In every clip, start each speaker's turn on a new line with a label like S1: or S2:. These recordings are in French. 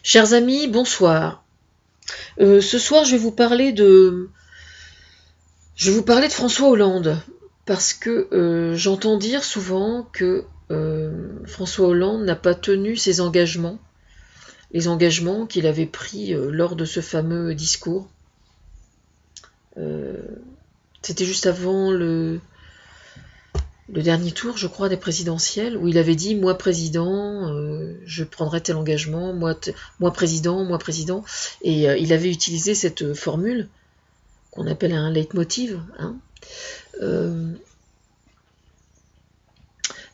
S1: Chers amis, bonsoir. Ce soir, je vais vous parler de François Hollande parce que j'entends dire souvent que François Hollande n'a pas tenu ses engagements, les engagements qu'il avait pris lors de ce fameux discours. C'était juste avant le dernier tour, je crois, des présidentielles, où il avait dit « Moi, président, je prendrai tel engagement, moi, président, moi, président ». Et il avait utilisé cette formule qu'on appelle un leitmotiv.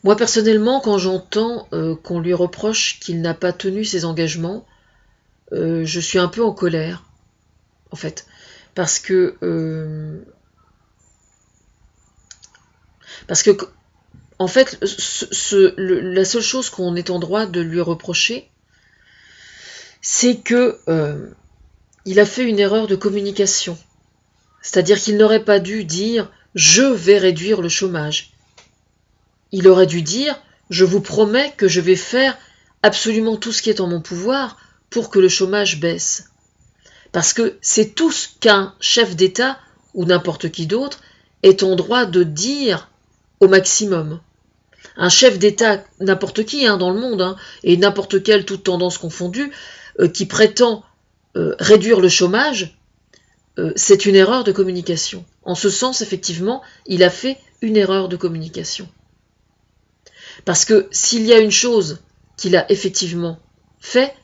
S1: Moi, personnellement, quand j'entends qu'on lui reproche qu'il n'a pas tenu ses engagements, je suis un peu en colère, en fait. Parce que en fait, la seule chose qu'on est en droit de lui reprocher, c'est que il a fait une erreur de communication. C'est-à-dire qu'il n'aurait pas dû dire « je vais réduire le chômage ». Il aurait dû dire « je vous promets que je vais faire absolument tout ce qui est en mon pouvoir pour que le chômage baisse ». Parce que c'est tout ce qu'un chef d'État, ou n'importe qui d'autre, est en droit de dire au maximum. Un chef d'État, n'importe qui dans le monde, et n'importe quelle, toute tendance confondue, qui prétend réduire le chômage, c'est une erreur de communication. En ce sens, effectivement, il a fait une erreur de communication. Parce que s'il y a une chose qu'il a effectivement fait,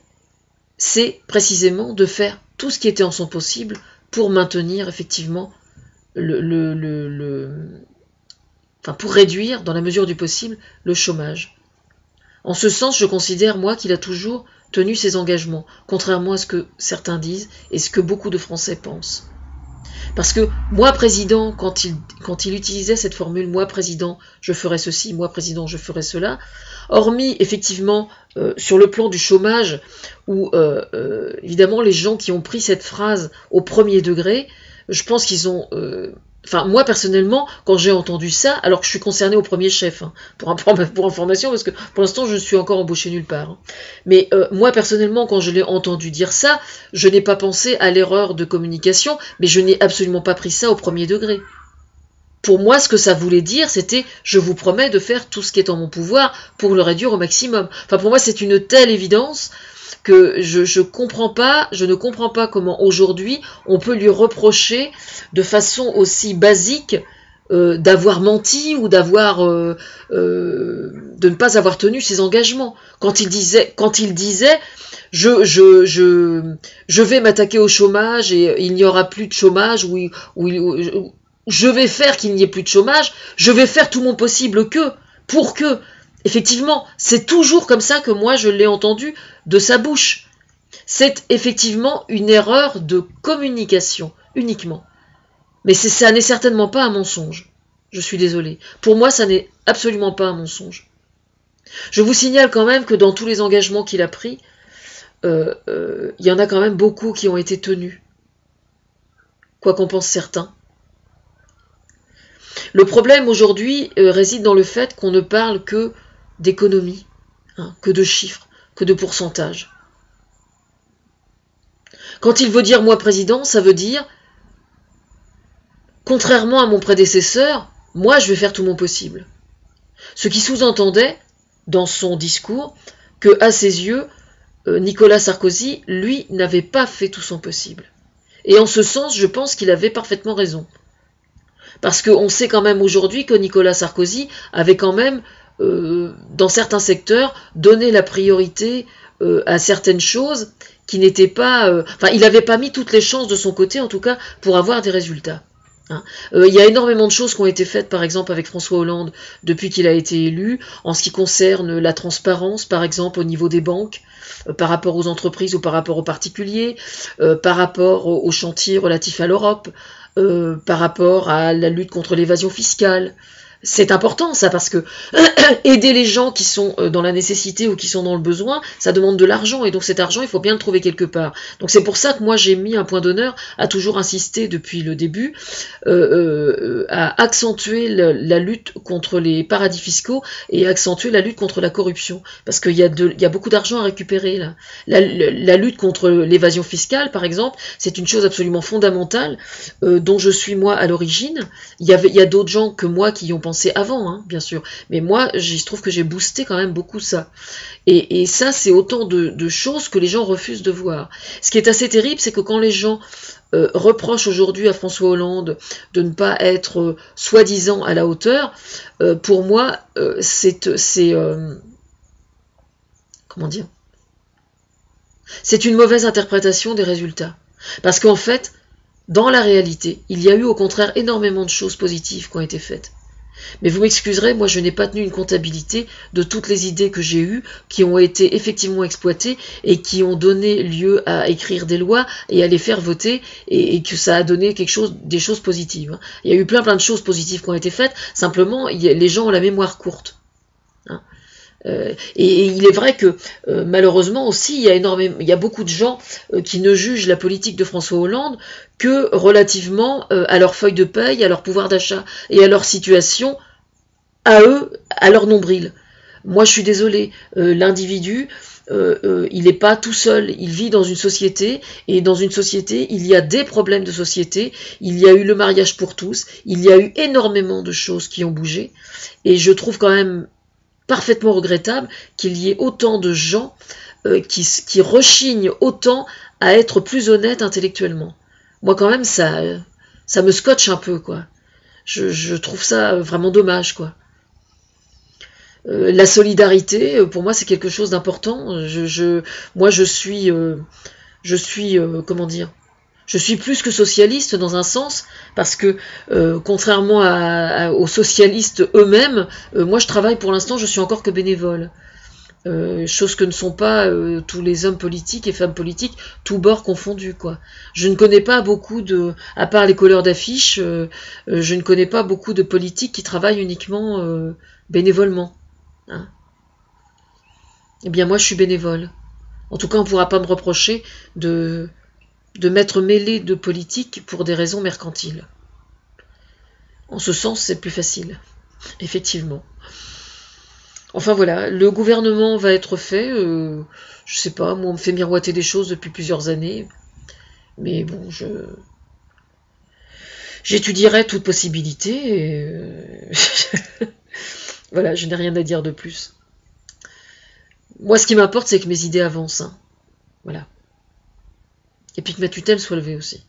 S1: c'est précisément de faire tout ce qui était en son possible pour maintenir effectivement pour réduire, dans la mesure du possible, le chômage. En ce sens, je considère, moi, qu'il a toujours tenu ses engagements, contrairement à ce que certains disent et ce que beaucoup de Français pensent. Parce que moi, président, quand il utilisait cette formule « moi, président, je ferai ceci, moi, président, je ferai cela », hormis, effectivement, sur le plan du chômage, où, évidemment, les gens qui ont pris cette phrase au premier degré, je pense qu'ils ont... moi, personnellement, quand j'ai entendu ça, alors que je suis concernée au premier chef, pour information, parce que pour l'instant, je suis encore embauchée nulle part. Mais moi, personnellement, quand je l'ai entendu dire ça, je n'ai pas pensé à l'erreur de communication, mais je n'ai absolument pas pris ça au premier degré. Pour moi, ce que ça voulait dire, c'était « je vous promets de faire tout ce qui est en mon pouvoir pour le réduire au maximum ». Pour moi, c'est une telle évidence que je ne comprends pas comment aujourd'hui on peut lui reprocher de façon aussi basique d'avoir menti ou de ne pas avoir tenu ses engagements. Quand il disait je vais m'attaquer au chômage et il n'y aura plus de chômage, ou je vais faire qu'il n'y ait plus de chômage, je vais faire tout mon possible pour que. Effectivement, c'est toujours comme ça que moi je l'ai entendu de sa bouche. C'est effectivement une erreur de communication, uniquement. Mais ça n'est certainement pas un mensonge. Je suis désolée. Pour moi, ça n'est absolument pas un mensonge. Je vous signale quand même que dans tous les engagements qu'il a pris, il y en a quand même beaucoup qui ont été tenus. Quoi qu'en pensent certains. Le problème aujourd'hui réside dans le fait qu'on ne parle que d'économie, que de chiffres, que de pourcentages. Quand il veut dire « moi président », ça veut dire, contrairement à mon prédécesseur, moi je vais faire tout mon possible. Ce qui sous-entendait, dans son discours, que à ses yeux, Nicolas Sarkozy, lui, n'avait pas fait tout son possible. Et en ce sens, je pense qu'il avait parfaitement raison. Parce qu'on sait quand même aujourd'hui que Nicolas Sarkozy avait quand même, dans certains secteurs, donné la priorité à certaines choses qui n'étaient pas... il n'avait pas mis toutes les chances de son côté, en tout cas, pour avoir des résultats. Il y a énormément de choses qui ont été faites, par exemple, avec François Hollande, depuis qu'il a été élu, en ce qui concerne la transparence, par exemple, au niveau des banques, par rapport aux entreprises ou par rapport aux particuliers, par rapport aux chantiers relatifs à l'Europe, par rapport à la lutte contre l'évasion fiscale. C'est important ça, parce que aider les gens qui sont dans la nécessité ou qui sont dans le besoin, ça demande de l'argent, et donc cet argent, il faut bien le trouver quelque part. Donc c'est pour ça que moi j'ai mis un point d'honneur à toujours insister depuis le début à accentuer la lutte contre les paradis fiscaux et accentuer la lutte contre la corruption, parce qu'il y a beaucoup d'argent à récupérer là. La lutte contre l'évasion fiscale, par exemple, c'est une chose absolument fondamentale dont je suis moi à l'origine. Il y a d'autres gens que moi qui y ont pensé avant, hein, bien sûr. Mais moi, il se trouve que j'ai boosté quand même beaucoup ça. Et ça, c'est autant de choses que les gens refusent de voir. Ce qui est assez terrible, c'est que quand les gens reprochent aujourd'hui à François Hollande de ne pas être soi-disant à la hauteur, pour moi, comment dire, c'est une mauvaise interprétation des résultats. Parce qu'en fait, dans la réalité, il y a eu au contraire énormément de choses positives qui ont été faites. Mais vous m'excuserez, moi je n'ai pas tenu une comptabilité de toutes les idées que j'ai eues, qui ont été effectivement exploitées et qui ont donné lieu à écrire des lois et à les faire voter, et que ça a donné des choses positives. Il y a eu plein de choses positives qui ont été faites, simplement les gens ont la mémoire courte. Et il est vrai que malheureusement aussi il y a beaucoup de gens qui ne jugent la politique de François Hollande que relativement à leur feuille de paye, à leur pouvoir d'achat et à leur situation, à eux, à leur nombril. Moi je suis désolée, l'individu il n'est pas tout seul, il vit dans une société, et dans une société il y a des problèmes de société, il y a eu le mariage pour tous, il y a eu énormément de choses qui ont bougé, et je trouve quand même parfaitement regrettable qu'il y ait autant de gens qui rechignent autant à être plus honnêtes intellectuellement. Moi quand même ça me scotche un peu, quoi. Je trouve ça vraiment dommage, quoi. La solidarité, pour moi c'est quelque chose d'important. Moi je suis comment dire, je suis plus que socialiste dans un sens, parce que contrairement aux socialistes eux-mêmes, moi je travaille pour l'instant, je suis encore que bénévole. Chose que ne sont pas tous les hommes politiques et femmes politiques, tous bords confondus, quoi. Je ne connais pas beaucoup à part les colleurs d'affiches, je ne connais pas beaucoup de politiques qui travaillent uniquement bénévolement. Hein. Eh bien moi je suis bénévole. En tout cas on ne pourra pas me reprocher de m'être mêlé de politique pour des raisons mercantiles. En ce sens, c'est plus facile, effectivement. Enfin voilà, le gouvernement va être fait, je sais pas, moi on me fait miroiter des choses depuis plusieurs années, mais bon, j'étudierai toute possibilité, et voilà, je n'ai rien à dire de plus. Moi ce qui m'importe, c'est que mes idées avancent, hein. Voilà. Et puis que ma tutelle soit levée aussi.